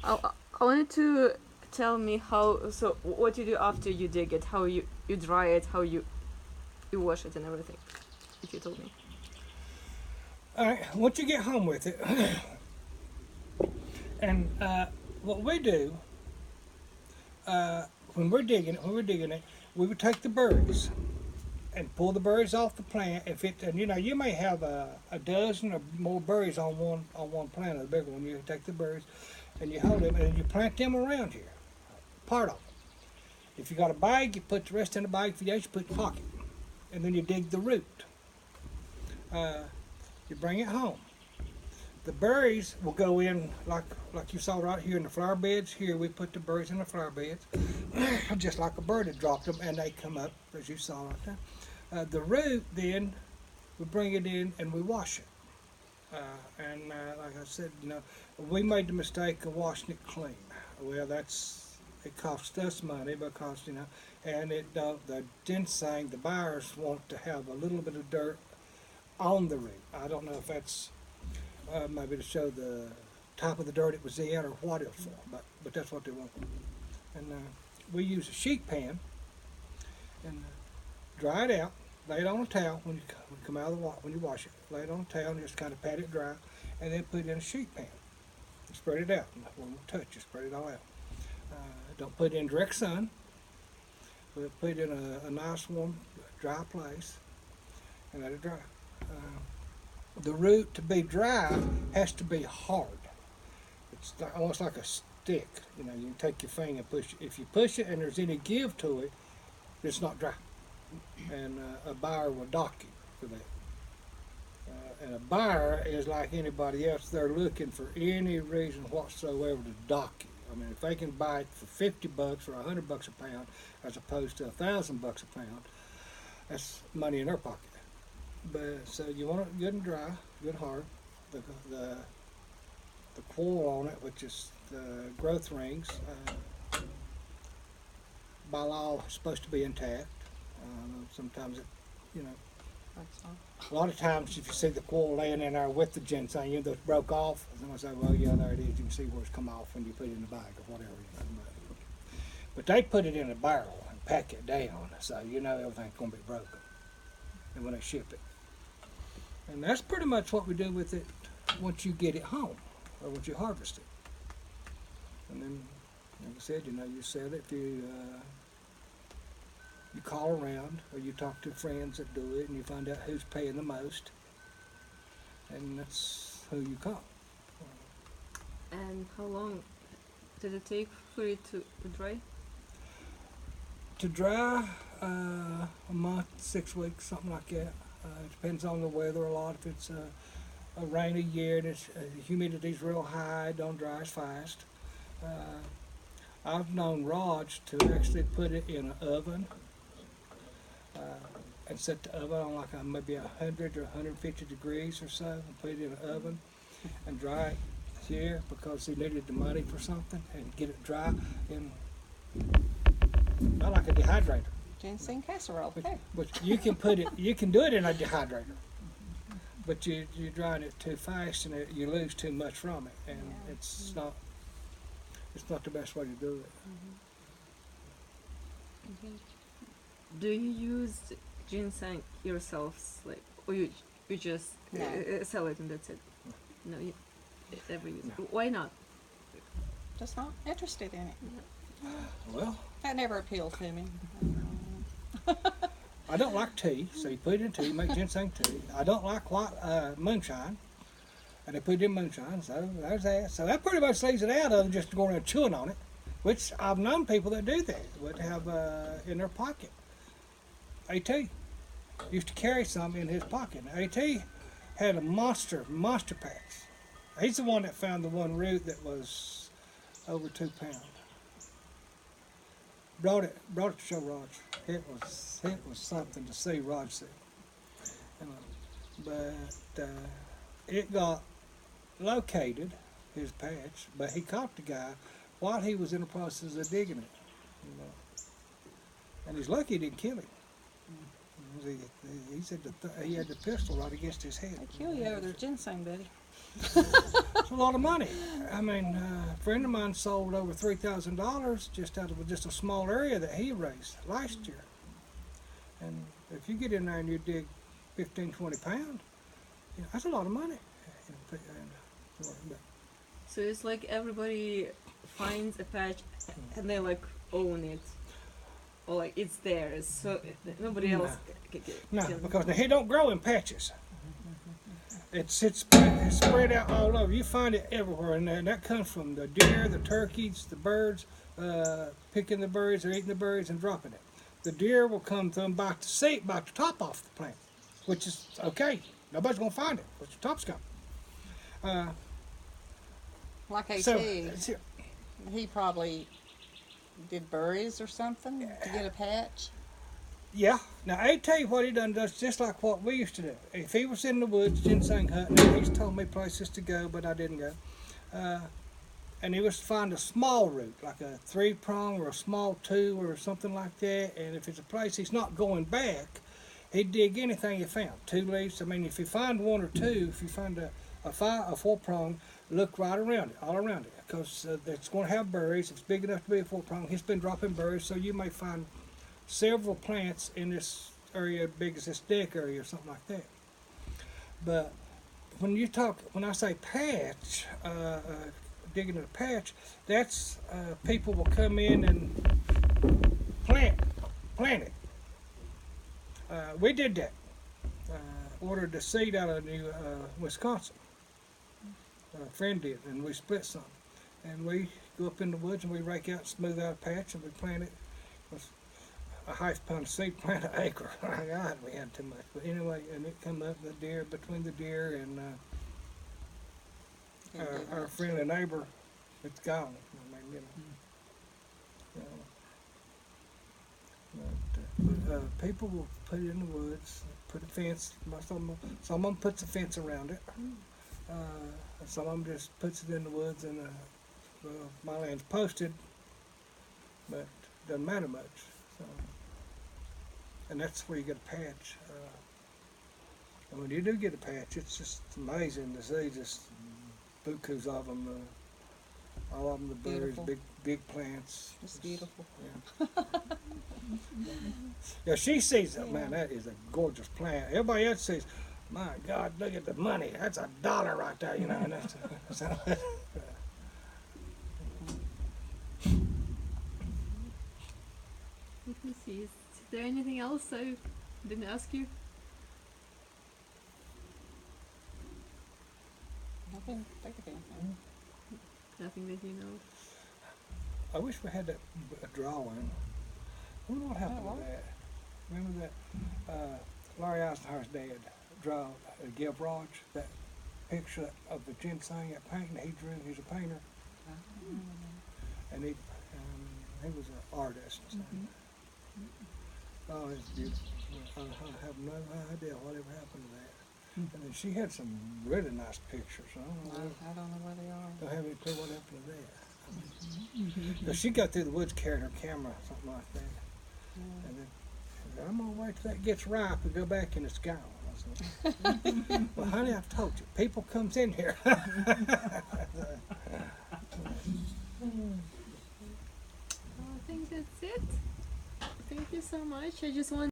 I wanted to tell me how. So what you do after you dig it, how you dry it, how you wash it and everything. If you told me. All right, once you get home with it, and what we do when we're digging it, we would take the berries and pull the berries off the plant. If it, and you may have a dozen or more berries on one plant, a bigger one. You take the berries and you hold them and you plant them around here, part of them. If you got a bag, you put the rest in the bag. If you don't, you put it in the pocket, and then you dig the root. You bring it home. The berries will go in like you saw right here in the flower beds. Here we put the berries in the flower beds, just like a bird had dropped them, and they come up as you saw right there. The root then we bring it in and we wash it. And like I said, we made the mistake of washing it clean. Well, it costs us money because and the ginseng, the buyers want to have a little bit of dirt on the root. I don't know if that's maybe to show the type of the dirt it was in or what it was for, but that's what they want. And we use a sheet pan and dry it out, lay it on a towel when you come out of the water, when you wash it, lay it on a towel and just kind of pat it dry, and then put it in a sheet pan and spread it out. When we touch it, spread it all out. Don't put it in direct sun, but put it in a nice warm, dry place and let it dry. The root to be dry has to be hard. It's almost like a stick. You take your finger and push it. If you push it and there's any give to it, it's not dry. And a buyer will dock you for that. And a buyer is like anybody else. They're looking for any reason whatsoever to dock you. I mean, if they can buy it for $50 or $100 a pound, as opposed to $1,000 a pound, that's money in their pocket. But so you want it good and dry, good hard. The coil on it, which is the growth rings, by law is supposed to be intact. Sometimes a lot of times if you see the coil laying in there with the ginseng, that's broke off, and I say, well, yeah, there it is. You can see where it's come off when you put it in the bag or whatever. But they put it in a barrel and pack it down, so everything's going to be broken. And when they ship it. And that's pretty much what we do with it once you get it home, or once you harvest it. And then, like I said, you sell it. You call around, or you talk to friends that do it, and you find out who's paying the most, and that's who you call. And how long did it take for it to dry? To dry, a month, 6 weeks, something like that. It depends on the weather a lot. If it's a rainy year and the humidity's real high, it don't dry as fast. I've known rods to actually put it in an oven and set the oven on like maybe 100 or 150 degrees or so, and put it in an oven and dry it here because he needed the money for something, and get it dry in not like a dehydrator. Ginseng casserole. But you can do it in a dehydrator, but you're drying it too fast and you lose too much from it, and it's not the best way to do it. Do you use ginseng yourselves, or you just sell it and that's it? No, you ever use it? Why not? Just not interested in it. Well, that never appealed to me. I don't like tea, so you put it in tea, make ginseng tea. I don't like white moonshine, and they put it in moonshine, so there's that. So that pretty much leaves it out of just going around chewing on it, which I've known people that do that, would have in their pocket. A.T. used to carry some in his pocket. Now, A.T. had a monster patch. He's the one that found the one root that was over 2 pounds. Brought it to show Rog. It was something to see Rog see. But it got located, his patch, but he caught the guy while he was in the process of digging it. And he's lucky he didn't kill him. He said he had the pistol right against his head. They kill you over their ginseng, buddy. It's a lot of money. I mean, a friend of mine sold over $3,000 just out of just a small area that he raised last year. And if you get in there and you dig 15, 20 pounds, that's a lot of money. So it's like everybody finds a patch and they like own it, or like it's theirs, so nobody else No, because he don't grow in patches. It's spread out all over. You find it everywhere, and that comes from the deer, the turkeys, the birds, picking the berries or eating the berries and dropping it. The deer will come through and bite the top off the plant, which is okay. Nobody's gonna find it, but the top's gone. Like AT, So, he probably did berries or something to get a patch. yeah. Now, I tell you what he does just like what we used to do. If he was in the woods ginseng hunting, and he's told me places to go, but I didn't go. And he was to find a small root, like a 3-prong or a small 2 or something like that. And if it's a place he's not going back, he'd dig anything he found. 2 leaves. I mean, if you find 1 or 2, if you find a 4-prong, look right around it, all around it, because it's going to have berries. It's big enough to be a 4-prong. He's been dropping berries, so you may find several plants in this area big as this deck area or something like that. But when I say patch, digging a patch, that's people will come in and plant it. We did that. Ordered the seed out of Wisconsin. A friend did, and we split some. And we go up in the woods and we rake out, smooth out a patch, and we plant it. A half-pound of seed, plant an acre. God, we had too much. But anyway, and it come up between the deer and our friendly neighbor. It's gone. I mean, but people will put it in the woods, put a fence. Some of them puts a fence around it. Some of them just puts it in the woods, and my land's posted, but it doesn't matter much. So, and that's where you get a patch. And when you do get a patch, it's just amazing to see just bukus of them. All of them, the berries, big plants. It's beautiful. Yeah. Yeah, she sees it. Man, that is a gorgeous plant. Everybody else says, "My God, look at the money. That's $1 right there." You know. And that's, Let me see. Is there anything else I didn't ask you? I can think of anything. Nothing that you know. I wish we had that drawing. I wonder what happened to that. Remember that Larry Eisenhower's dad drew Gil Raj, that picture of the ginseng at painting he drew. He's a painter, and he was an artist. Oh, it's beautiful. I have no idea whatever happened to that. And then she had some really nice pictures. I don't know where they are. Don't have any clue what happened to that. She got through the woods carrying her camera, something like that. And then she said, "I'm gonna wait till that gets ripe and go back and it's gone." I said, "Well, honey, I've told you, people comes in here." I think that's it. Thank you so much. I just want